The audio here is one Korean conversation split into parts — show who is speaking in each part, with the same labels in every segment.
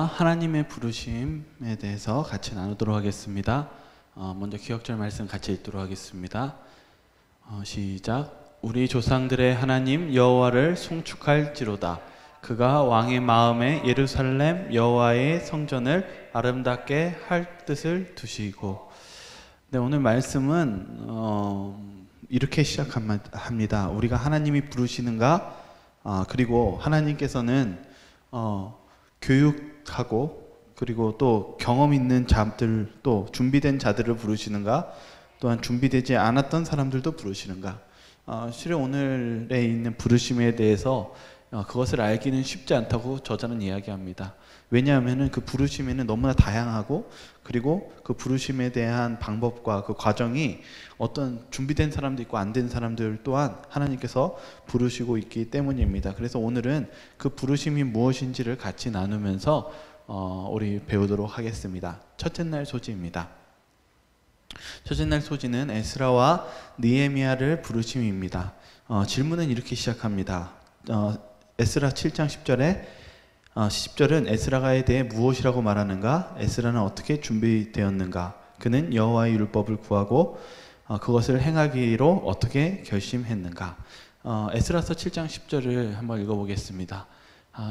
Speaker 1: 하나님의 부르심에 대해서 같이 나누도록 하겠습니다. 먼저 기억절 말씀 같이 읽도록 하겠습니다. 시작. 우리 조상들의 하나님 여호와를 송축할지로다. 그가 왕의 마음에 예루살렘 여호와의 성전을 아름답게 할 뜻을 두시고. 네, 오늘 말씀은 이렇게 시작합니다. 우리가 하나님이 부르시는가? 그리고 하나님께서는 교육하고 그리고 또 경험 있는 자들, 또 준비된 자들을 부르시는가? 또한 준비되지 않았던 사람들도 부르시는가? 실은 오늘에 있는 부르심에 대해서 그것을 알기는 쉽지 않다고 저자는 이야기합니다. 왜냐하면 그 부르심에는 너무나 다양하고, 그리고 그 부르심에 대한 방법과 그 과정이 어떤 준비된 사람도 있고 안 된 사람들 또한 하나님께서 부르시고 있기 때문입니다. 그래서 오늘은 그 부르심이 무엇인지를 같이 나누면서 우리 배우도록 하겠습니다. 첫째 날 소지입니다. 첫째 날 소지는 에스라와 느헤미야를 부르심입니다. 질문은 이렇게 시작합니다. 에스라 7장 10절은 에스라가에 대해 무엇이라고 말하는가? 에스라는 어떻게 준비되었는가? 그는 여호와의 율법을 구하고 그것을 행하기로 어떻게 결심했는가? 에스라서 7장 10절을 한번 읽어보겠습니다.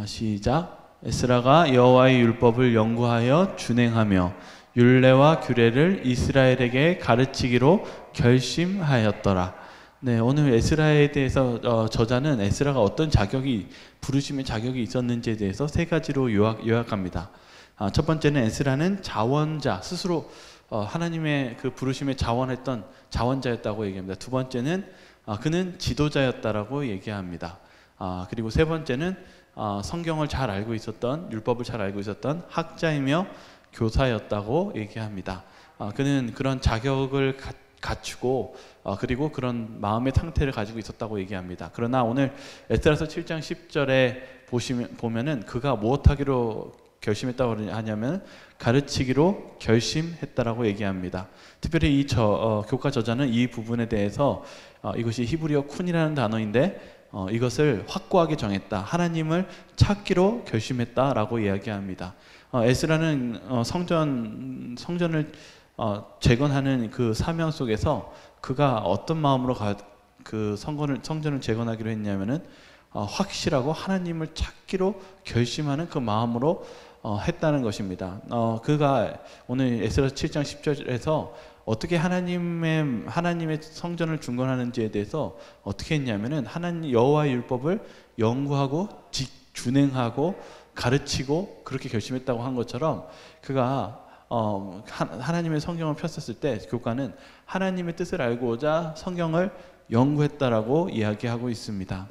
Speaker 1: 시작. 에스라가 여호와의 율법을 연구하여 준행하며 율례와 규례를 이스라엘에게 가르치기로 결심하였더라. 네, 오늘 에스라에 대해서 저자는 에스라가 어떤 부르심의 자격이 있었는지에 대해서 세 가지로 요약합니다. 첫 번째는 에스라는 자원자, 스스로 하나님의 그 부르심에 자원했던 자원자였다고 얘기합니다. 두 번째는 그는 지도자였다라고 얘기합니다. 그리고 세 번째는 성경을 잘 알고 있었던, 율법을 잘 알고 있었던 학자이며 교사였다고 얘기합니다. 그는 그런 자격을 갖추고 그리고 그런 마음의 상태를 가지고 있었다고 얘기합니다. 그러나 오늘 에스라서 7장 10절에 보면은 그가 무엇하기로 결심했다고 하냐면 가르치기로 결심했다라고 얘기합니다. 특별히 이 교과 저자는 이 부분에 대해서 이것이 히브리어 쿤이라는 단어인데 이것을 확고하게 정했다. 하나님을 찾기로 결심했다라고 이야기합니다. 에스라는 성전을 재건하는 그 사명 속에서 그가 어떤 마음으로 그 성전을 재건하기로 했냐면은 확실하고 하나님을 찾기로 결심하는 그 마음으로 했다는 것입니다. 그가 오늘 에스라 7장 10절에서 어떻게 하나님의 성전을 중건하는지에 대해서 어떻게 했냐면은 여호와의 율법을 연구하고 준행하고 가르치고 그렇게 결심했다고 한 것처럼 그가 하나님의 성경을 폈었을 때 교과는 하나님의 뜻을 알고자 성경을 연구했다라고 이야기하고 있습니다.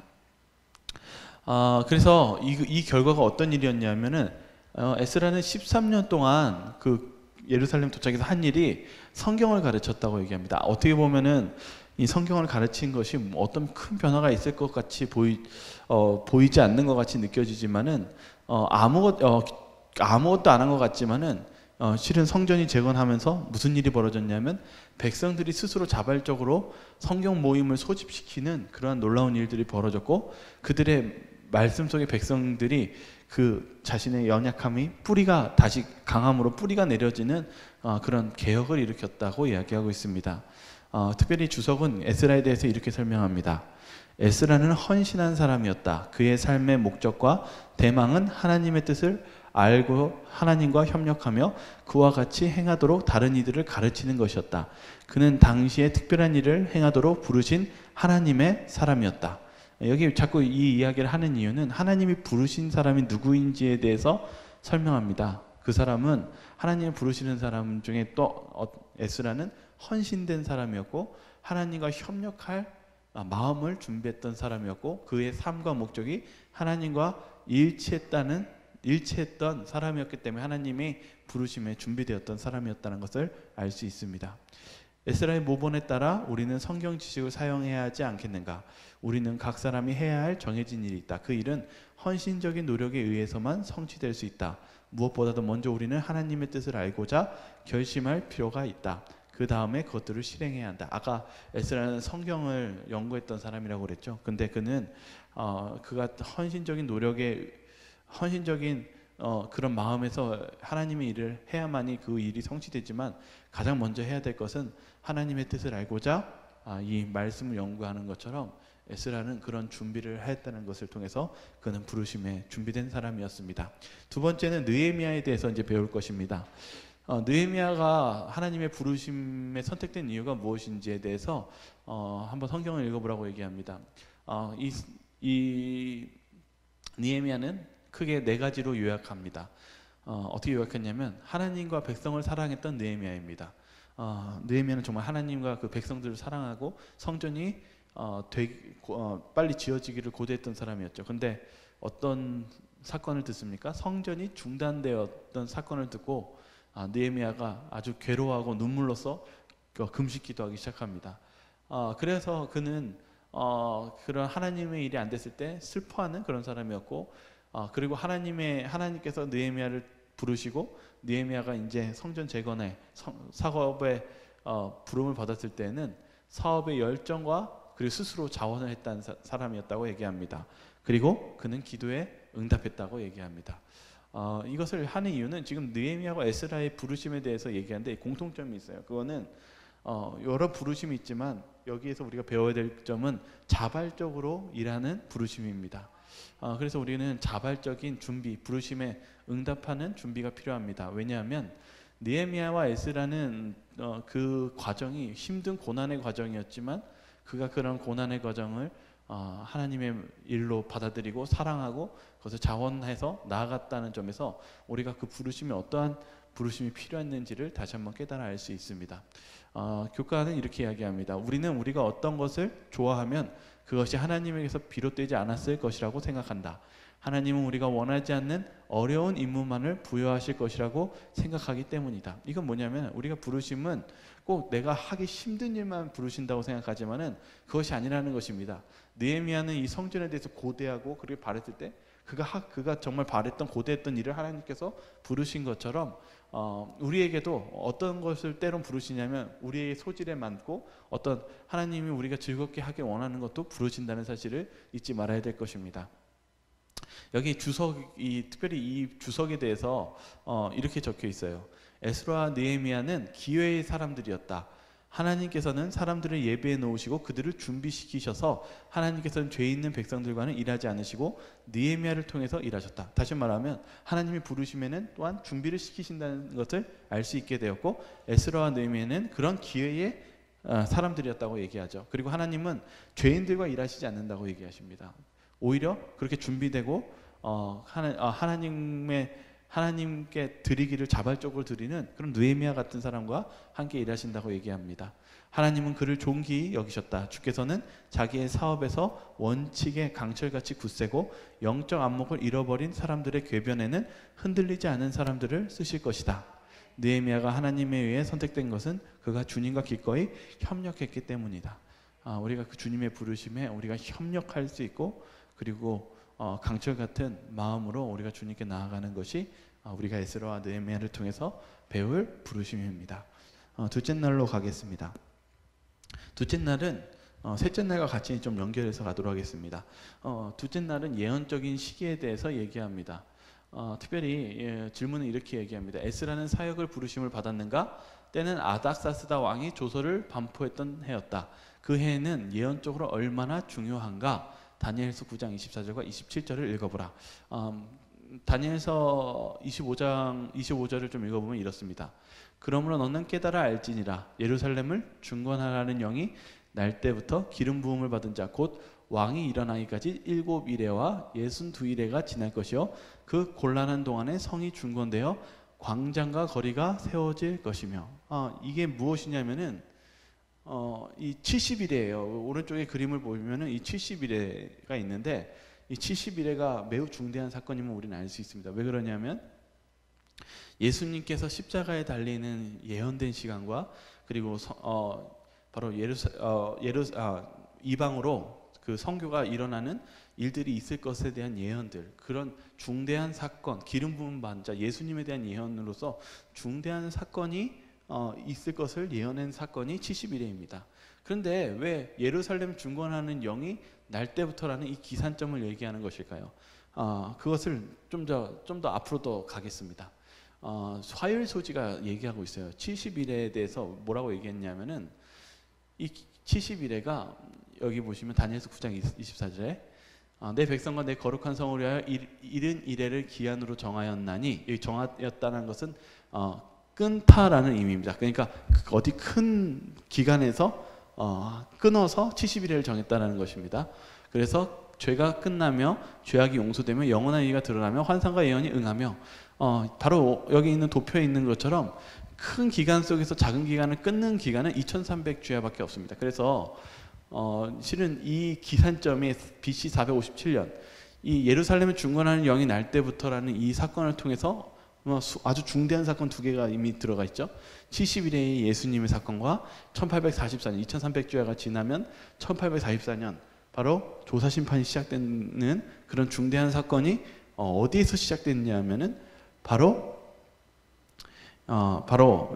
Speaker 1: 그래서 이 결과가 어떤 일이었냐면은 에스라는 13년 동안 그 예루살렘 도착해서 한 일이 성경을 가르쳤다고 얘기합니다. 어떻게 보면은 이 성경을 가르친 것이 어떤 큰 변화가 있을 것 같이 보이지 않는 것 같이 느껴지지만은 아무것도 안 한 것 같지만은 실은 성전이 재건하면서 무슨 일이 벌어졌냐면 백성들이 스스로 자발적으로 성경 모임을 소집시키는 그러한 놀라운 일들이 벌어졌고, 그들의 말씀 속의 백성들이 그 자신의 연약함이 뿌리가 다시 강함으로 뿌리가 내려지는 그런 개혁을 일으켰다고 이야기하고 있습니다. 특별히 주석은 에스라에 대해서 이렇게 설명합니다. 에스라는 헌신한 사람이었다. 그의 삶의 목적과 대망은 하나님의 뜻을 알고 하나님과 협력하며 그와 같이 행하도록 다른 이들을 가르치는 것이었다. 그는 당시에 특별한 일을 행하도록 부르신 하나님의 사람이었다. 여기 자꾸 이 이야기를 하는 이유는 하나님이 부르신 사람이 누구인지에 대해서 설명합니다. 그 사람은 하나님이 부르시는 사람 중에 또 에스라는 헌신된 사람이었고 하나님과 협력할 마음을 준비했던 사람이었고 그의 삶과 목적이 하나님과 일치했던 사람이었기 때문에 하나님이 부르심에 준비되었던 사람이었다는 것을 알 수 있습니다. 에스라의 모본에 따라 우리는 성경 지식을 사용해야 하지 않겠는가? 우리는 각 사람이 해야 할 정해진 일이 있다. 그 일은 헌신적인 노력에 의해서만 성취될 수 있다. 무엇보다도 먼저 우리는 하나님의 뜻을 알고자 결심할 필요가 있다. 그 다음에 그것들을 실행해야 한다. 아까 에스라는 성경을 연구했던 사람이라고 그랬죠. 근데 그는 그가 헌신적인 그런 마음에서 하나님의 일을 해야만이 그 일이 성취되지만 가장 먼저 해야 될 것은 하나님의 뜻을 알고자 이 말씀을 연구하는 것처럼 에스라는 그런 준비를 했다는 것을 통해서 그는 부르심에 준비된 사람이었습니다. 두 번째는 느헤미야에 대해서 이제 배울 것입니다. 느헤미야가 하나님의 부르심에 선택된 이유가 무엇인지에 대해서 한번 성경을 읽어보라고 얘기합니다. 이 느헤미야는 크게 네 가지로 요약합니다. 어떻게 요약했냐면 하나님과 백성을 사랑했던 느헤미야입니다. 느헤미야는 정말 하나님과 그 백성들을 사랑하고 성전이 빨리 지어지기를 고대했던 사람이었죠. 근데 어떤 사건을 듣습니까? 성전이 중단되었던 사건을 듣고 느헤미야가 아주 괴로워하고 눈물로써 금식 기도하기 시작합니다. 그래서 그는 그런 하나님의 일이 안 됐을 때 슬퍼하는 그런 사람이었고, 그리고 하나님께서 느헤미야를 부르시고 느헤미야가 이제 성전 재건에 사업에 부름을 받았을 때는 사업의 열정과 그리고 스스로 자원을 했다는 사람이었다고 얘기합니다. 그리고 그는 기도에 응답했다고 얘기합니다. 이것을 하는 이유는 지금 느헤미야와 에스라의 부르심에 대해서 얘기하는데 공통점이 있어요. 그거는 여러 부르심이 있지만 여기에서 우리가 배워야 될 점은 자발적으로 일하는 부르심입니다. 그래서 우리는 자발적인 준비, 부르심에 응답하는 준비가 필요합니다. 왜냐하면 느헤미야와 에스라는 그 과정이 힘든 고난의 과정이었지만 그가 그런 고난의 과정을 하나님의 일로 받아들이고 사랑하고 그것을 자원해서 나아갔다는 점에서 우리가 그 부르심이 어떠한 부르심이 필요했는지를 다시 한번 깨달아 알 수 있습니다. 교과는 이렇게 이야기합니다. 우리는 우리가 어떤 것을 좋아하면 그것이 하나님에게서 비롯되지 않았을 것이라고 생각한다. 하나님은 우리가 원하지 않는 어려운 임무만을 부여하실 것이라고 생각하기 때문이다. 이건 뭐냐면 우리가 부르심은 꼭 내가 하기 힘든 일만 부르신다고 생각하지만은 그것이 아니라는 것입니다. 느헤미야는 이 성전에 대해서 고대하고 그렇게 바랬을 때 그가 정말 바랬던 고대했던 일을 하나님께서 부르신 것처럼 우리에게도 어떤 것을 때론 부르시냐면 우리의 소질에 맞고 어떤 하나님이 우리가 즐겁게 하길 원하는 것도 부르신다는 사실을 잊지 말아야 될 것입니다. 여기 특별히 이 주석에 대해서 이렇게 적혀 있어요. 에스라와 느헤미야는 기회의 사람들이었다. 하나님께서는 사람들을 예배해 놓으시고 그들을 준비시키셔서 하나님께서는 죄 있는 백성들과는 일하지 않으시고 느헤미야를 통해서 일하셨다. 다시 말하면 하나님이 부르심에는 또한 준비를 시키신다는 것을 알 수 있게 되었고 에스라와 느헤미야는 그런 기회의 사람들이었다고 얘기하죠. 그리고 하나님은 죄인들과 일하시지 않는다고 얘기하십니다. 오히려 그렇게 준비되고 하나님께 드리기를 자발적으로 드리는 그런 느헤미야 같은 사람과 함께 일하신다고 얘기합니다. 하나님은 그를 존귀히 여기셨다. 주께서는 자기의 사업에서 원칙에 강철같이 굳세고 영적 안목을 잃어버린 사람들의 궤변에는 흔들리지 않은 사람들을 쓰실 것이다. 느헤미야가 하나님에 의해 선택된 것은 그가 주님과 기꺼이 협력했기 때문이다. 우리가 그 주님의 부르심에 우리가 협력할 수 있고 그리고 강철 같은 마음으로 우리가 주님께 나아가는 것이 우리가 에스라와 느헤미야를 통해서 배울 부르심입니다. 둘째 날로 가겠습니다. 둘째 날은 셋째 날과 같이 좀 연결해서 가도록 하겠습니다. 둘째 날은 예언적인 시기에 대해서 얘기합니다. 특별히 질문은 이렇게 얘기합니다. 에스라는 사역을 부르심을 받았는가? 때는 아닥사스다 왕이 조서를 반포했던 해였다. 그 해는 예언적으로 얼마나 중요한가? 다니엘서 9장 24절과 27절을 읽어보라. 다니엘서 25절을 좀 읽어보면 이렇습니다. 그러므로 너는 깨달아 알지니라. 예루살렘을 중건하라는 영이 날 때부터 기름 부음을 받은 자 곧 왕이 일어나기까지 7일에와 62일에가 지날 것이요 그 곤란한 동안에 성이 중건되어 광장과 거리가 세워질 것이며. 이게 무엇이냐면은 이 70일이에요. 오른쪽에 그림을 보면은 이 70일에가 있는데 이 70일에가 매우 중대한 사건임을 우리는 알 수 있습니다. 왜 그러냐면 예수님께서 십자가에 달리는 예언된 시간과 그리고 바로 이방으로 그 선교가 일어나는 일들이 있을 것에 대한 예언들, 그런 중대한 사건, 기름 부음 받은 자 예수님에 대한 예언으로서 중대한 사건이 있을 것을 예언한 사건이 70일에입니다. 그런데 왜 예루살렘 중건하는 영이 날 때부터라는 이 기산점을 얘기하는 것일까요? 그것을 좀 더 앞으로 더 가겠습니다. 화요일 소지가 얘기하고 있어요. 70일에 대해서 뭐라고 얘기했냐면은 이 70일에가 여기 보시면 다니엘서 9장 24절에 내 백성과 내 거룩한 성을 위하여 이른 이래를 기한으로 정하였나니, 여기 정하였다는 것은 끊다라는 의미입니다. 그러니까 어디 큰 기간에서 끊어서 70일을 정했다는 것입니다. 그래서 죄가 끝나며 죄악이 용서되며 영원한 의가 드러나며 환상과 예언이 응하며, 바로 여기 있는 도표에 있는 것처럼 큰 기간 속에서 작은 기간을 끊는 기간은 2300주야밖에 없습니다. 그래서 실은 이 기산점이 BC 457년 이 예루살렘을 중건하는 영이 날 때부터라는 이 사건을 통해서 아주 중대한 사건 두 개가 이미 들어가 있죠. 70일의 예수님의 사건과 1844년 2300주야가 지나면 1844년 바로 조사심판이 시작되는 그런 중대한 사건이 어디에서 시작됐냐면은 바로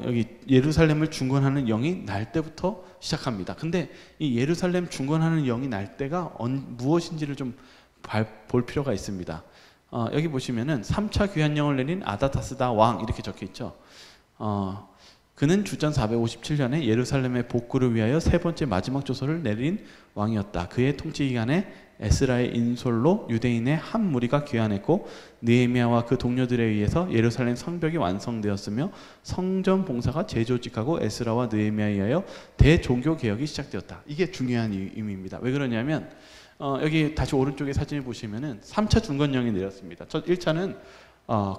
Speaker 1: 여기 예루살렘을 중건하는 영이 날 때부터 시작합니다. 근데 이 예루살렘 중건하는 영이 날 때가 무엇인지를 좀 볼 필요가 있습니다. 여기 보시면은 3차 귀한 영을 내린 아다타스다 왕 이렇게 적혀 있죠. 그는 주전 457년에 예루살렘의 복구를 위하여 세 번째 마지막 조서를 내린 왕이었다. 그의 통치 기간에 에스라의 인솔로 유대인의 한 무리가 귀환했고 느헤미야와 그 동료들에 의해서 예루살렘 성벽이 완성되었으며 성전 봉사가 재조직하고 에스라와 느헤미야에 의하여 대종교 개혁이 시작되었다. 이게 중요한 의미입니다. 왜 그러냐면 여기 다시 오른쪽에 사진을 보시면은 3차 중건령이 내렸습니다. 첫 1차는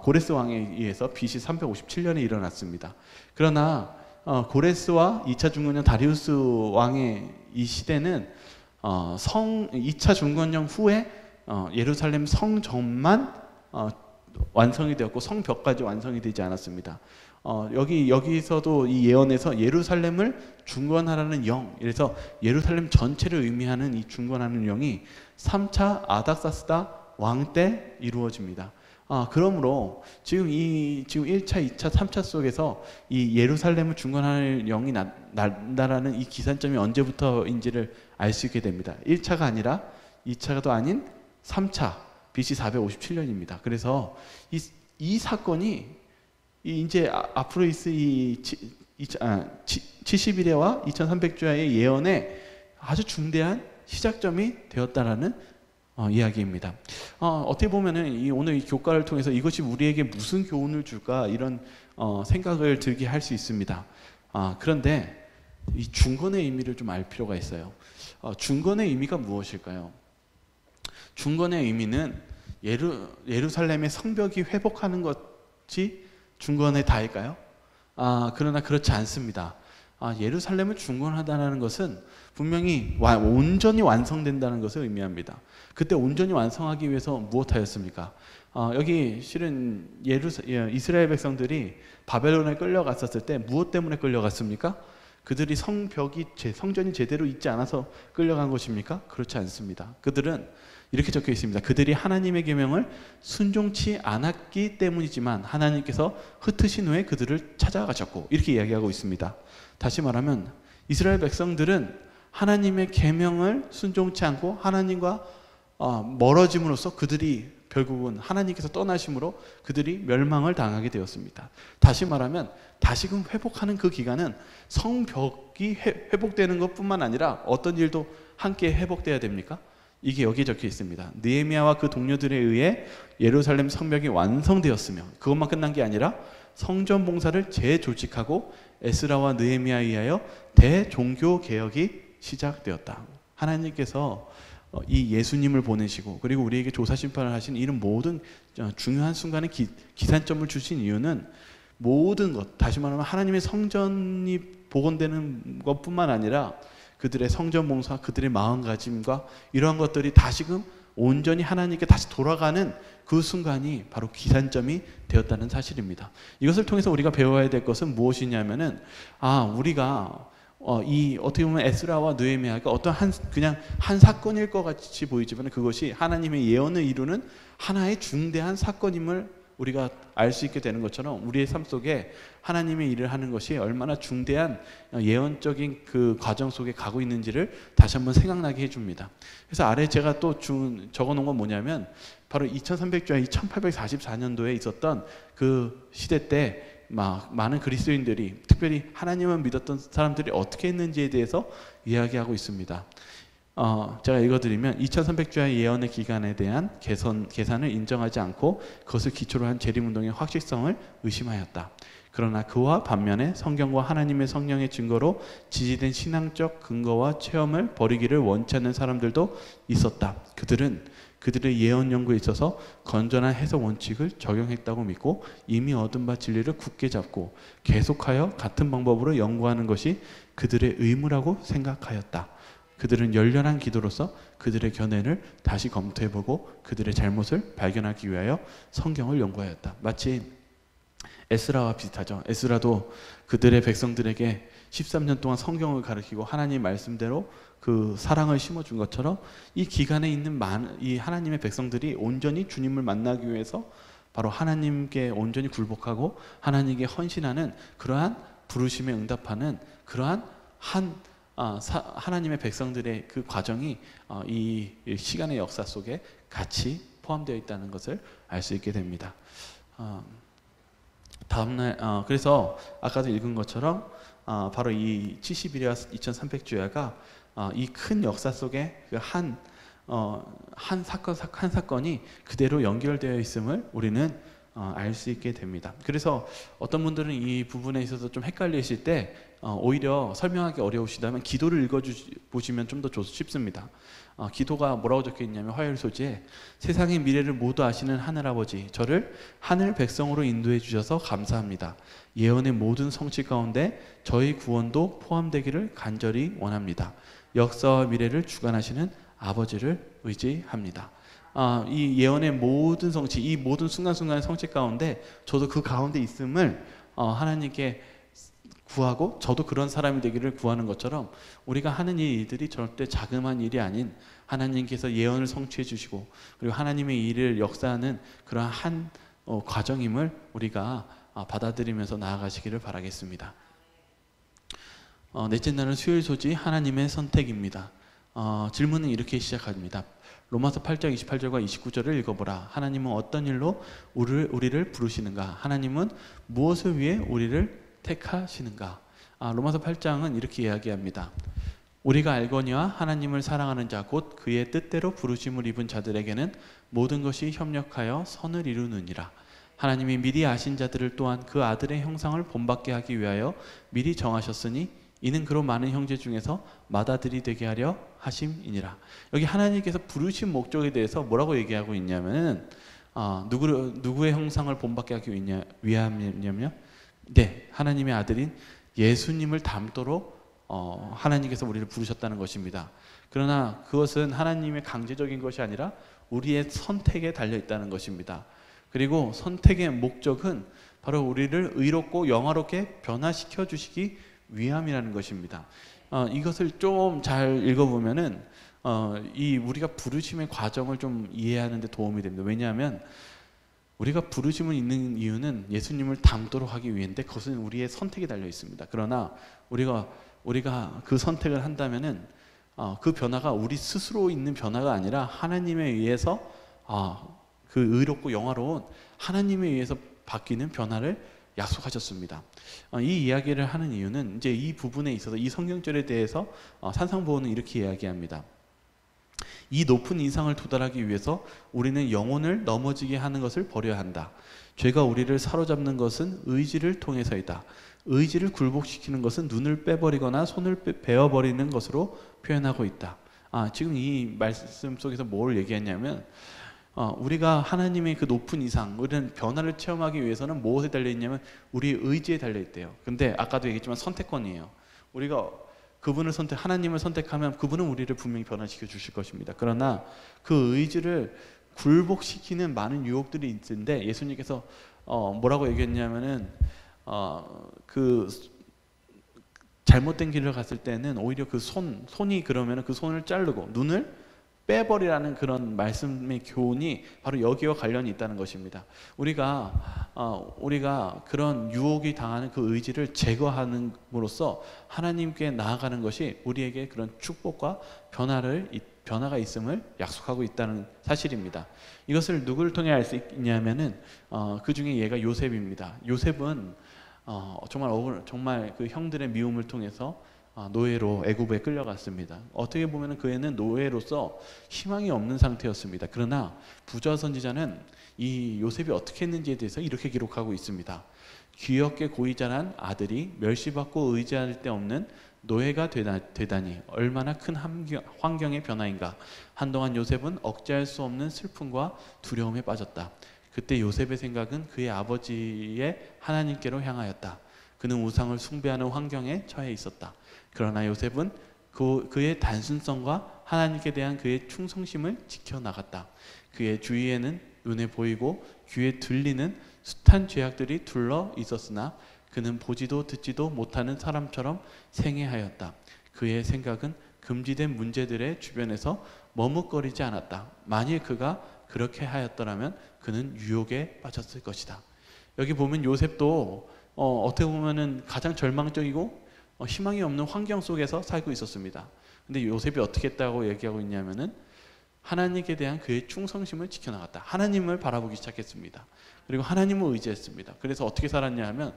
Speaker 1: 고레스 왕에 의해서 BC 357년에 일어났습니다. 그러나 고레스와 2차 중건령 다리우스 왕의 이 시대는 2차 중건령 후에 예루살렘 성전만 완성이 되었고 성벽까지 완성이 되지 않았습니다. 여기서도 이 예언에서 예루살렘을 중건하라는 영, 그래서 예루살렘 전체를 의미하는 이 중건하는 영이 3차 아닥사스다 왕 때 이루어집니다. 그러므로 지금 1차, 2차, 3차 속에서 이 예루살렘을 중건하는 영이 난다라는 이 기산점이 언제부터인지를 알 수 있게 됩니다. 1차가 아니라 2차도 아닌 3차 BC 457년입니다. 그래서 이 사건이 이제 앞으로 있을 70일에와 2300주야의 예언에 아주 중대한 시작점이 되었다라는 이야기입니다. 어떻게 보면은 오늘 이 교과를 통해서 이것이 우리에게 무슨 교훈을 줄까 이런 생각을 들게 할 수 있습니다. 그런데 이 중건의 의미를 좀 알 필요가 있어요. 중건의 의미가 무엇일까요? 중건의 의미는 예루살렘의 성벽이 회복하는 것이 중건의 다일까요? 그러나 그렇지 않습니다. 예루살렘을 중건하다는 것은 분명히 온전히 완성된다는 것을 의미합니다. 그때 온전히 완성하기 위해서 무엇하였습니까? 여기 실은 이스라엘 백성들이 바벨론에 끌려갔었을 때 무엇 때문에 끌려갔습니까? 그들이 성전이 제대로 있지 않아서 끌려간 것입니까? 그렇지 않습니다. 그들은 이렇게 적혀 있습니다. 그들이 하나님의 계명을 순종치 않았기 때문이지만 하나님께서 흩으신 후에 그들을 찾아가셨고, 이렇게 이야기하고 있습니다. 다시 말하면 이스라엘 백성들은 하나님의 계명을 순종치 않고 하나님과 멀어짐으로써 그들이 결국은 하나님께서 떠나심으로 그들이 멸망을 당하게 되었습니다. 다시 말하면 다시금 회복하는 그 기간은 성벽이 회복되는 것뿐만 아니라 어떤 일도 함께 회복돼야 됩니까? 이게 여기에 적혀 있습니다. 느헤미야와 그 동료들에 의해 예루살렘 성벽이 완성되었으며, 그것만 끝난 게 아니라 성전 봉사를 재조직하고 에스라와 느헤미야에 의하여 대종교 개혁이 시작되었다. 하나님께서 이 예수님을 보내시고 그리고 우리에게 조사심판을 하신 이런 모든 중요한 순간에 기산점을 주신 이유는 모든 것, 다시 말하면 하나님의 성전이 복원되는 것뿐만 아니라 그들의 성전 봉사, 그들의 마음가짐과 이러한 것들이 다시금 온전히 하나님께 다시 돌아가는 그 순간이 바로 기산점이 되었다는 사실입니다. 이것을 통해서 우리가 배워야 될 것은 무엇이냐면은 우리가 어떻게 보면 에스라와 느헤미야가 그냥 한 사건일 것 같이 보이지만 그것이 하나님의 예언을 이루는 하나의 중대한 사건임을 우리가 알 수 있게 되는 것처럼 우리의 삶 속에 하나님의 일을 하는 것이 얼마나 중대한 예언적인 그 과정 속에 가고 있는지를 다시 한번 생각나게 해줍니다. 그래서 아래 제가 또 적어놓은 건 뭐냐면 바로 2300주와 1844년도에 있었던 그 시대 때 많은 그리스도인들이 특별히 하나님을 믿었던 사람들이 어떻게 했는지에 대해서 이야기하고 있습니다. 제가 읽어드리면 2300주의 예언의 기간에 대한 계산을 인정하지 않고 그것을 기초로 한 재림운동의 확실성을 의심하였다. 그러나 그와 반면에 성경과 하나님의 성령의 증거로 지지된 신앙적 근거와 체험을 버리기를 원치 않는 사람들도 있었다. 그들은 그들의 예언 연구에 있어서 건전한 해석 원칙을 적용했다고 믿고 이미 얻은 바 진리를 굳게 잡고 계속하여 같은 방법으로 연구하는 것이 그들의 의무라고 생각하였다. 그들은 열렬한 기도로서 그들의 견해를 다시 검토해보고 그들의 잘못을 발견하기 위하여 성경을 연구하였다. 마치 에스라와 비슷하죠. 에스라도 그들의 백성들에게 13년 동안 성경을 가르치고 하나님 말씀대로 그 사랑을 심어준 것처럼 이 기간에 있는 이 하나님의 백성들이 온전히 주님을 만나기 위해서 바로 하나님께 온전히 굴복하고 하나님께 헌신하는 그러한 부르심에 응답하는 그러한 하나님의 백성들의 그 과정이 이 시간의 역사 속에 같이 포함되어 있다는 것을 알 수 있게 됩니다. 다음날 그래서 아까도 읽은 것처럼 바로 이 70일이와 2300주야가 이 큰 역사 속에 그 한 사건이 그대로 연결되어 있음을 우리는 알 수 있게 됩니다. 그래서 어떤 분들은 이 부분에 있어서 좀 헷갈리실 때 오히려 설명하기 어려우시다면 기도를 읽어보시면 좀 더 쉽습니다. 기도가 뭐라고 적혀있냐면 화요일 소지에 세상의 미래를 모두 아시는 하늘아버지, 저를 하늘 백성으로 인도해 주셔서 감사합니다. 예언의 모든 성취 가운데 저희 구원도 포함되기를 간절히 원합니다. 역사와 미래를 주관하시는 아버지를 의지합니다. 이 예언의 모든 성취, 이 모든 순간순간의 성취 가운데 저도 그 가운데 있음을 하나님께 구하고 저도 그런 사람이 되기를 구하는 것처럼 우리가 하는 이 일들이 절대 자그마한 일이 아닌 하나님께서 예언을 성취해 주시고 그리고 하나님의 일을 역사하는 그러한 한 과정임을 우리가 받아들이면서 나아가시기를 바라겠습니다. 넷째 날은 수요일 소지 하나님의 선택입니다. 질문은 이렇게 시작합니다. 로마서 8장 28절과 29절을 읽어보라. 하나님은 어떤 일로 우리를 부르시는가? 하나님은 무엇을 위해 우리를 택하시는가? 로마서 8장은 이렇게 이야기합니다. 우리가 알거니와 하나님을 사랑하는 자 곧 그의 뜻대로 부르심을 입은 자들에게는 모든 것이 협력하여 선을 이루느니라. 하나님이 미리 아신 자들을 또한 그 아들의 형상을 본받게 하기 위하여 미리 정하셨으니 이는 그로 많은 형제 중에서 맏아들이 되게 하려 하심이니라. 여기 하나님께서 부르신 목적에 대해서 뭐라고 얘기하고 있냐면 누구의 형상을 본받게 하기 위함이냐면요. 네, 하나님의 아들인 예수님을 닮도록 하나님께서 우리를 부르셨다는 것입니다. 그러나 그것은 하나님의 강제적인 것이 아니라 우리의 선택에 달려있다는 것입니다. 그리고 선택의 목적은 바로 우리를 의롭고 영화롭게 변화시켜 주시기 위함이라는 것입니다. 이것을 좀 잘 읽어보면은 우리가 부르심의 과정을 좀 이해하는 데 도움이 됩니다. 왜냐하면 우리가 부르심을 있는 이유는 예수님을 닮도록 하기 위해인데 그것은 우리의 선택에 달려 있습니다. 그러나 우리가 그 선택을 한다면은 그 변화가 우리 스스로 있는 변화가 아니라 하나님에 의해서 그 의롭고 영화로운 하나님에 의해서 바뀌는 변화를 약속하셨습니다. 이 이야기를 하는 이유는 이제 이 부분에 있어서 이 성경절에 대해서 산상보호는 이렇게 이야기합니다. 이 높은 이상을 도달하기 위해서 우리는 영혼을 넘어지게 하는 것을 버려야 한다. 죄가 우리를 사로잡는 것은 의지를 통해서이다. 의지를 굴복시키는 것은 눈을 빼버리거나 손을 베어버리는 것으로 표현하고 있다. 지금 이 말씀 속에서 뭘 얘기했냐면 우리가 하나님의 그 높은 이상, 우리는 변화를 체험하기 위해서는 무엇에 달려있냐면 우리의 의지에 달려있대요. 근데 아까도 얘기했지만 선택권이에요. 우리가 하나님을 선택하면 그분은 우리를 분명히 변화시켜 주실 것입니다. 그러나 그 의지를 굴복시키는 많은 유혹들이 있는데 예수님께서 뭐라고 얘기했냐면은 그 잘못된 길을 갔을 때는 오히려 그 손이 그러면은 그 손을 자르고 눈을 빼버리라는 그런 말씀의 교훈이 바로 여기와 관련이 있다는 것입니다. 우리가 그런 유혹이 당하는 그 의지를 제거함으로써 하나님께 나아가는 것이 우리에게 그런 축복과 변화가 있음을 약속하고 있다는 사실입니다. 이것을 누구를 통해 알 수 있냐면은 그 중에 얘가 요셉입니다. 요셉은 정말 그 형들의 미움을 통해서 노예로 애굽에 끌려갔습니다. 어떻게 보면 그 애는 노예로서 희망이 없는 상태였습니다. 그러나 부자 선지자는 이 요셉이 어떻게 했는지에 대해서 이렇게 기록하고 있습니다. 귀엽게 고이 자란 아들이 멸시받고 의지할 데 없는 노예가 되다니 얼마나 큰 환경의 변화인가. 한동안 요셉은 억제할 수 없는 슬픔과 두려움에 빠졌다. 그때 요셉의 생각은 그의 아버지의 하나님께로 향하였다. 그는 우상을 숭배하는 환경에 처해 있었다. 그러나 요셉은 그의 단순성과 하나님께 대한 그의 충성심을 지켜나갔다. 그의 주위에는 눈에 보이고 귀에 들리는 숱한 죄악들이 둘러 있었으나 그는 보지도 듣지도 못하는 사람처럼 생애하였다. 그의 생각은 금지된 문제들의 주변에서 머뭇거리지 않았다. 만일 그가 그렇게 하였더라면 그는 유혹에 빠졌을 것이다. 여기 보면 요셉도 어떻게 보면은 가장 절망적이고 희망이 없는 환경 속에서 살고 있었습니다. 근데 요셉이 어떻게 했다고 얘기하고 있냐면은 하나님께 대한 그의 충성심을 지켜나갔다. 하나님을 바라보기 시작했습니다. 그리고 하나님을 의지했습니다. 그래서 어떻게 살았냐 하면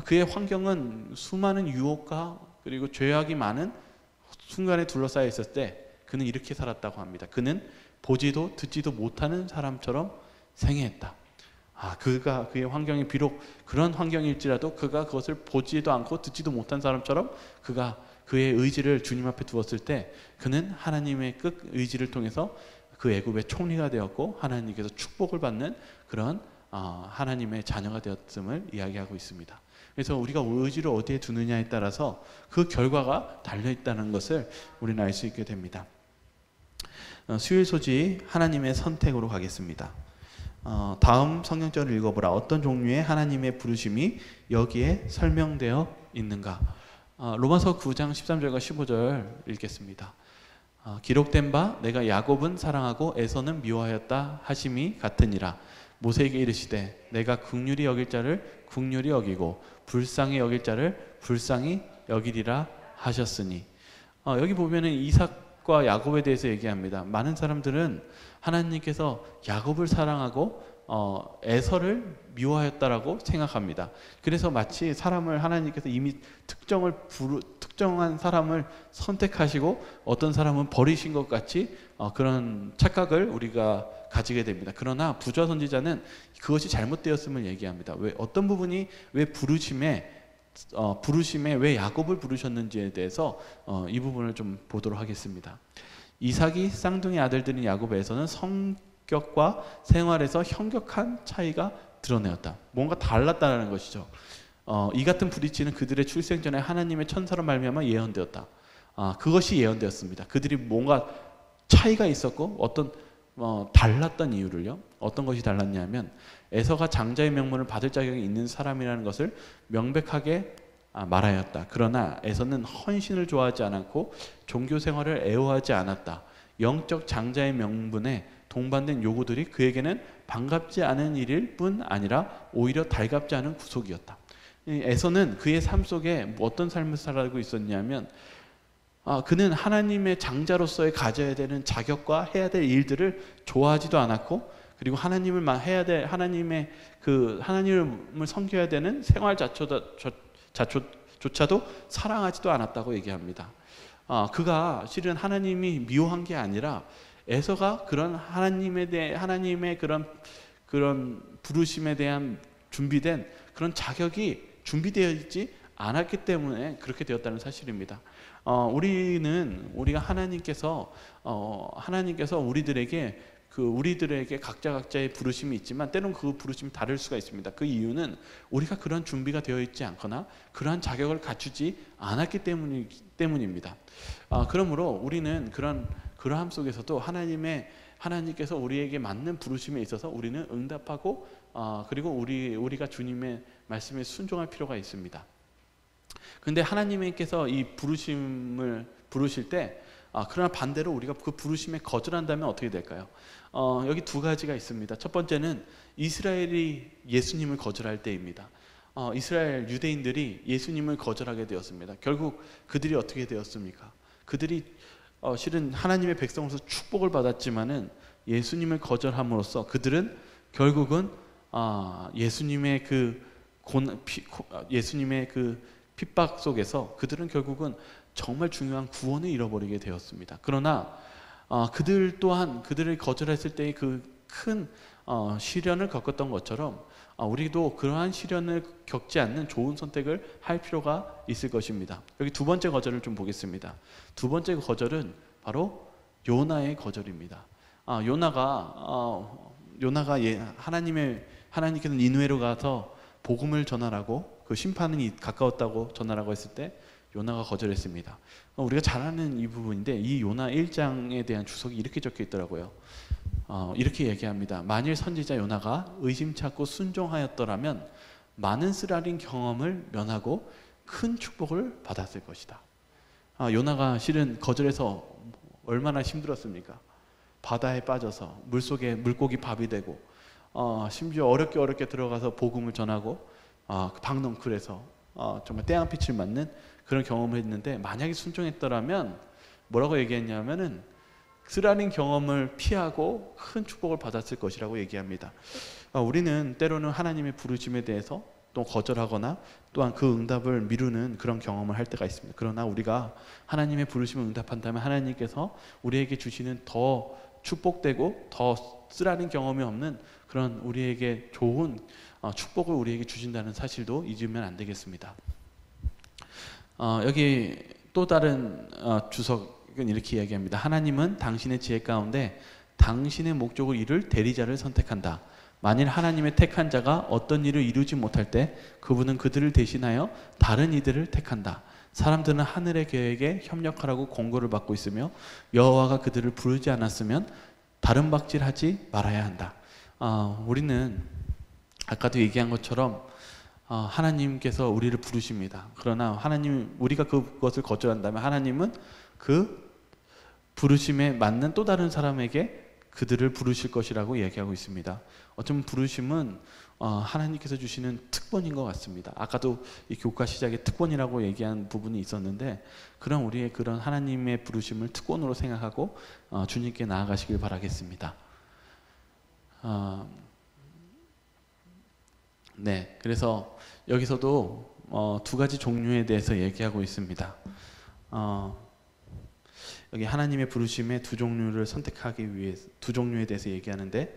Speaker 1: 그의 환경은 수많은 유혹과 그리고 죄악이 많은 순간에 둘러싸여 있을 때 그는 이렇게 살았다고 합니다. 그는 보지도 듣지도 못하는 사람처럼 생애했다. 그의 환경이 비록 그런 환경일지라도 그가 그것을 보지도 않고 듣지도 못한 사람처럼 그의 의지를 주님 앞에 두었을 때 그는 하나님의 의지를 통해서 그 애굽의 총리가 되었고 하나님께서 축복을 받는 그런 하나님의 자녀가 되었음을 이야기하고 있습니다. 그래서 우리가 의지를 어디에 두느냐에 따라서 그 결과가 달려있다는 것을 우리는 알 수 있게 됩니다. 수요일 소지 하나님의 선택으로 가겠습니다. 다음 성경절을 읽어보라. 어떤 종류의 하나님의 부르심이 여기에 설명되어 있는가? 로마서 9장 13절과 15절 읽겠습니다. 기록된 바 내가 야곱은 사랑하고 에서는 미워하였다 하심이 같으니라. 모세에게 이르시되 내가 긍휼히 여길 자를 긍휼히 여기고 불쌍히 여길 자를 불쌍히 여기리라 하셨으니. 여기 보면은 이삭과 야곱에 대해서 얘기합니다. 많은 사람들은 하나님께서 야곱을 사랑하고 에서를 미워하였다라고 생각합니다. 그래서 마치 사람을 하나님께서 이미 특정한 사람을 선택하시고 어떤 사람은 버리신 것 같이 그런 착각을 우리가 가지게 됩니다. 그러나 부자 선지자는 그것이 잘못되었음을 얘기합니다. 어떤 부분이 왜 부르심에 왜 야곱을 부르셨는지에 대해서 이 부분을 좀 보도록 하겠습니다. 이삭이 쌍둥이 아들들인 야곱에서는 성격과 생활에서 현격한 차이가 드러내었다. 뭔가 달랐다는 것이죠. 이 같은 불의치는 그들의 출생 전에 하나님의 천사로 말미암아 예언되었다. 그것이 예언되었습니다. 그들이 뭔가 차이가 있었고 달랐던 이유를요. 어떤 것이 달랐냐면 에서가 장자의 명분을 받을 자격이 있는 사람이라는 것을 명백하게 말하였다. 그러나 에서는 헌신을 좋아하지 않았고 종교 생활을 애호하지 않았다. 영적 장자의 명분에 동반된 요구들이 그에게는 반갑지 않은 일일 뿐 아니라 오히려 달갑지 않은 구속이었다. 에서는 그의 삶 속에 어떤 삶을 살아가고 있었냐면 그는 하나님의 장자로서의 가져야 되는 자격과 해야 될 일들을 좋아하지도 않았고 그리고 하나님을 섬겨야 되는 생활 자초조차도 사랑하지도 않았다고 얘기합니다. 그가 실은 하나님이 미워한 게 아니라 에서가 그런 하나님의 그런 부르심에 대한 준비된 그런 자격이 준비되어 있지 않았기 때문에 그렇게 되었다는 사실입니다. 우리가 하나님께서 우리들에게 각자의 부르심이 있지만 때론 그 부르심이 다를 수가 있습니다. 그 이유는 우리가 그런 준비가 되어 있지 않거나 그러한 자격을 갖추지 않았기 때문입니다. 그러므로 우리는 그러함 속에서도 하나님께서 우리에게 맞는 부르심에 있어서 우리는 응답하고 그리고 우리가 주님의 말씀에 순종할 필요가 있습니다. 근데 하나님께서 이 부르심을 부르실 때 그러나 반대로 우리가 그 부르심에 거절한다면 어떻게 될까요? 여기 두 가지가 있습니다. 첫 번째는 이스라엘이 예수님을 거절할 때입니다. 이스라엘 유대인들이 예수님을 거절하게 되었습니다. 결국 그들이 어떻게 되었습니까? 그들이 실은 하나님의 백성으로서 축복을 받았지만은 예수님을 거절함으로써 그들은 결국은 예수님의 예수님의 그 핍박 속에서 그들은 결국은 정말 중요한 구원을 잃어버리게 되었습니다. 그러나 그들 또한 그들을 거절했을 때의 그 큰 시련을 겪었던 것처럼 우리도 그러한 시련을 겪지 않는 좋은 선택을 할 필요가 있을 것입니다. 여기 두 번째 거절을 좀 보겠습니다. 두 번째 거절은 바로 요나의 거절입니다. 요나가 하나님께서는 니느웨로 가서 복음을 전하라고, 그 심판이 가까웠다고 전하라고 했을 때 요나가 거절했습니다. 우리가 잘 아는 이 부분인데 이 요나 1장에 대한 주석이 이렇게 적혀 있더라고요. 이렇게 얘기합니다. 만일 선지자 요나가 의심치 않고 순종하였더라면 많은 쓰라린 경험을 면하고 큰 축복을 받았을 것이다. 요나가 실은 거절해서 얼마나 힘들었습니까? 바다에 빠져서 물속에 물고기 밥이 되고 심지어 어렵게 들어가서 복음을 전하고 박넝쿨에서 정말 태양빛을 맞는 그런 경험을 했는데, 만약에 순종했더라면 뭐라고 얘기했냐면은 쓰라린 경험을 피하고 큰 축복을 받았을 것이라고 얘기합니다. 우리는 때로는 하나님의 부르심에 대해서 또 거절하거나 또한 그 응답을 미루는 그런 경험을 할 때가 있습니다. 그러나 우리가 하나님의 부르심을 응답한다면 하나님께서 우리에게 주시는 더 축복되고 더 쓰라린 경험이 없는 그런 우리에게 좋은 축복을 우리에게 주신다는 사실도 잊으면 안 되겠습니다. 여기 또 다른 주석은 이렇게 이야기합니다. 하나님은 당신의 지혜 가운데 당신의 목적을 이룰 대리자를 선택한다. 만일 하나님의 택한 자가 어떤 일을 이루지 못할 때 그분은 그들을 대신하여 다른 이들을 택한다. 사람들은 하늘의 계획에 협력하라고 권고를 받고 있으며 여호와가 그들을 부르지 않았으면 다른 박질하지 말아야 한다. 우리는 아까도 얘기한 것처럼 하나님께서 우리를 부르십니다. 그러나 우리가 그것을 거절한다면 하나님은 그 부르심에 맞는 또 다른 사람에게 그들을 부르실 것이라고 얘기하고 있습니다. 어쩌면 부르심은 하나님께서 주시는 특권인 것 같습니다. 아까도 이 교과 시작에 특권이라고 얘기한 부분이 있었는데, 그런 우리의 그런 하나님의 부르심을 특권으로 생각하고 주님께 나아가시길 바라겠습니다. 네, 그래서 여기서도 두 가지 종류에 대해서 얘기하고 있습니다. 여기 하나님의 부르심의 두 종류를 선택하기 위해서 두 종류에 대해서 얘기하는데,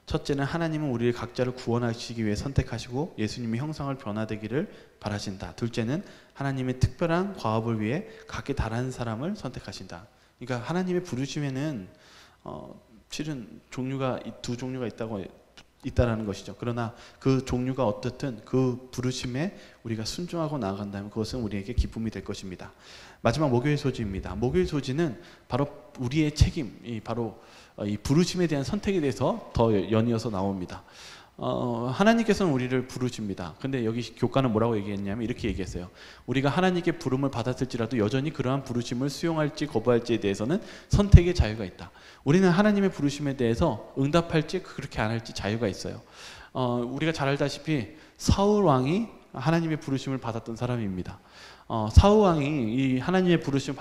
Speaker 1: 첫째는 하나님은 우리를 각자를 구원하시기 위해 선택하시고 예수님의 형상을 변화되기를 바라신다. 둘째는 하나님의 특별한 과업을 위해 각기 다른 사람을 선택하신다. 그러니까 하나님의 부르심에는 실은 두 종류가 있다라는 것이죠. 그러나 그 종류가 어떻든 그 부르심에 우리가 순종하고 나아간다면 그것은 우리에게 기쁨이 될 것입니다. 마지막 목요일 소지입니다. 목요일 소지는 바로 우리의 책임, 바로 이 부르심에 대한 선택에 대해서 더 연이어서 나옵니다. 하나님께서는 우리를 부르십니다. 근데 여기 교과는 뭐라고 얘기했냐면 이렇게 얘기했어요. 우리가 하나님께 부름을 받았을지라도 여전히 그러한 부르심을 수용할지 거부할지에 대해서는 선택의 자유가 있다. 우리는 하나님의 부르심에 대해서 응답할지 그렇게 안 할지 자유가 있어요. 우리가 잘 알다시피 사울 왕이 하나님의 부르심을 받았던 사람입니다. 사울 왕이 이 하나님의 부르심을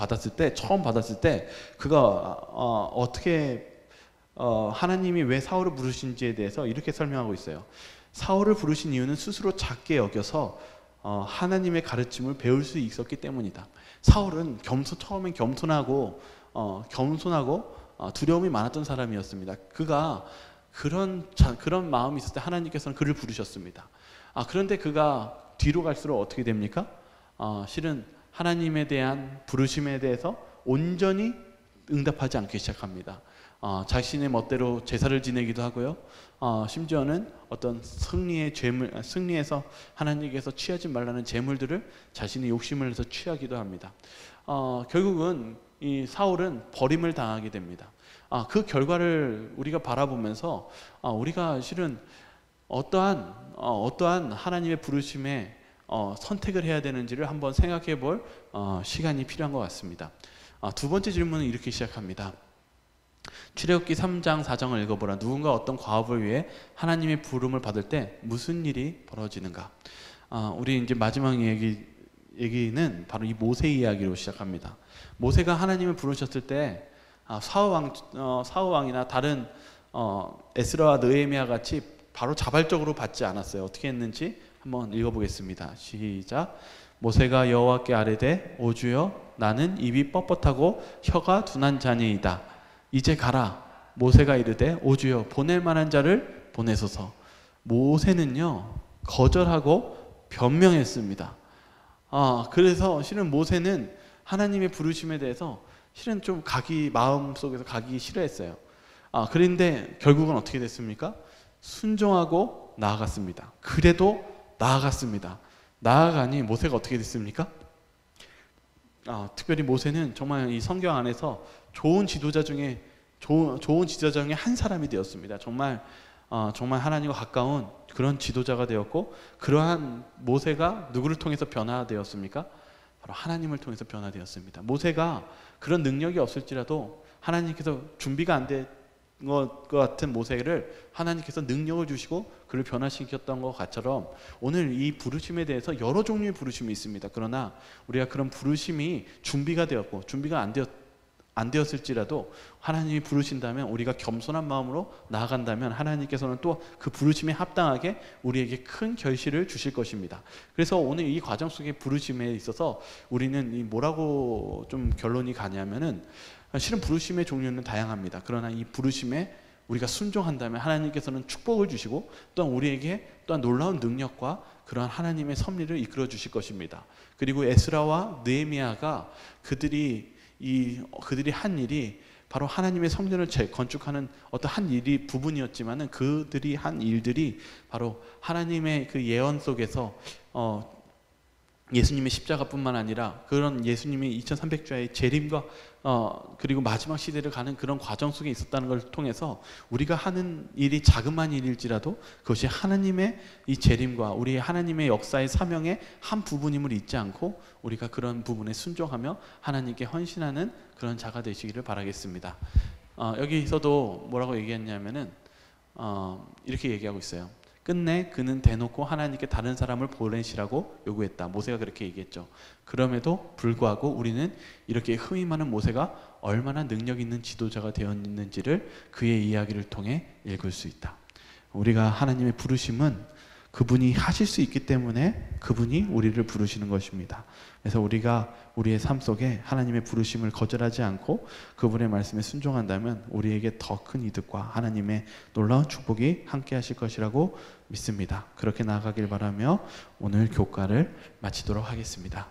Speaker 1: 처음 받았을 때 그가 어떻게 하나님이 왜 사울을 부르신지에 대해서 이렇게 설명하고 있어요. 사울을 부르신 이유는 스스로 작게 여겨서 하나님의 가르침을 배울 수 있었기 때문이다. 사울은 처음엔 겸손하고 두려움이 많았던 사람이었습니다. 그가 그런 마음이 있을 때 하나님께서는 그를 부르셨습니다. 그런데 그가 뒤로 갈수록 어떻게 됩니까? 실은 하나님에 대한 부르심에 대해서 온전히 응답하지 않기 시작합니다. 자신의 멋대로 제사를 지내기도 하고요. 심지어는 어떤 승리에서 하나님께서 취하지 말라는 재물들을 자신의 욕심을 내서 취하기도 합니다. 결국은 이 사울은 버림을 당하게 됩니다. 그 결과를 우리가 바라보면서 우리가 실은 어떠한 하나님의 부르심에 선택을 해야 되는지를 한번 생각해 볼 시간이 필요한 것 같습니다. 두 번째 질문은 이렇게 시작합니다. 출애굽기 3장 4장을 읽어보라. 누군가 어떤 과업을 위해 하나님의 부름을 받을 때 무슨 일이 벌어지는가? 우리 이제 마지막 얘기는 바로 이 모세 이야기로 시작합니다. 모세가 하나님을 부르셨을 때 사울왕이나 다른 에스라와 느헤미야 같이 바로 자발적으로 받지 않았어요. 어떻게 했는지 한번 읽어보겠습니다. 시작. 모세가 여호와께 아뢰되 오 주여 나는 입이 뻣뻣하고 혀가 둔한 자니이다. 이제 가라. 모세가 이르되 오 주여 보낼 만한 자를 보내소서. 모세는요 거절하고 변명했습니다. 그래서 실은 모세는 하나님의 부르심에 대해서 실은 좀 마음속에서 가기 싫어했어요. 그런데 결국은 어떻게 됐습니까? 순종하고 나아갔습니다. 그래도 나아갔습니다. 나아가니 모세가 어떻게 됐습니까? 특별히 모세는 정말 이 성경 안에서 좋은 지도자 중에 한 사람이 되었습니다. 정말 하나님과 가까운 그런 지도자가 되었고, 그러한 모세가 누구를 통해서 변화되었습니까? 바로 하나님을 통해서 변화되었습니다. 모세가 그런 능력이 없을지라도 하나님께서 준비가 안 된 것 같은 모세를 하나님께서 능력을 주시고 그를 변화시켰던 것처럼 오늘 이 부르심에 대해서 여러 종류의 부르심이 있습니다. 그러나 우리가 그런 부르심이 준비가 되었고 준비가 안 되었을지라도 하나님이 부르신다면, 우리가 겸손한 마음으로 나아간다면 하나님께서는 또 그 부르심에 합당하게 우리에게 큰 결실을 주실 것입니다. 그래서 오늘 이 과정 속의 부르심에 있어서 우리는 뭐라고 좀 결론이 가냐면은, 실은 부르심의 종류는 다양합니다. 그러나 이 부르심에 우리가 순종한다면 하나님께서는 축복을 주시고 또한 우리에게 또한 놀라운 능력과 그러한 하나님의 섭리를 이끌어 주실 것입니다. 그리고 에스라와 느헤미야가 그들이 한 일이 바로 하나님의 성전을 재건축하는 어떤 한 일이 부분이었지만은, 그들이 한 일들이 바로 하나님의 그 예언 속에서 예수님의 십자가뿐만 아니라 그런 예수님의 2300주야의 재림과 그리고 마지막 시대를 가는 그런 과정 속에 있었다는 걸 통해서 우리가 하는 일이 자그마한 일일지라도 그것이 하나님의 이 재림과 우리의 하나님의 역사의 사명의 한 부분임을 잊지 않고 우리가 그런 부분에 순종하며 하나님께 헌신하는 그런 자가 되시기를 바라겠습니다. 여기서도 뭐라고 얘기했냐면은 이렇게 얘기하고 있어요. 끝내 그는 대놓고 하나님께 다른 사람을 보내시라고 요구했다. 모세가 그렇게 얘기했죠. 그럼에도 불구하고 우리는 이렇게 흠이 많은 모세가 얼마나 능력 있는 지도자가 되었는지를 그의 이야기를 통해 읽을 수 있다. 우리가 하나님의 부르심은 그분이 하실 수 있기 때문에 그분이 우리를 부르시는 것입니다. 그래서 우리가 우리의 삶 속에 하나님의 부르심을 거절하지 않고 그분의 말씀에 순종한다면 우리에게 더 큰 이득과 하나님의 놀라운 축복이 함께 하실 것이라고 믿습니다. 그렇게 나아가길 바라며 오늘 교과를 마치도록 하겠습니다.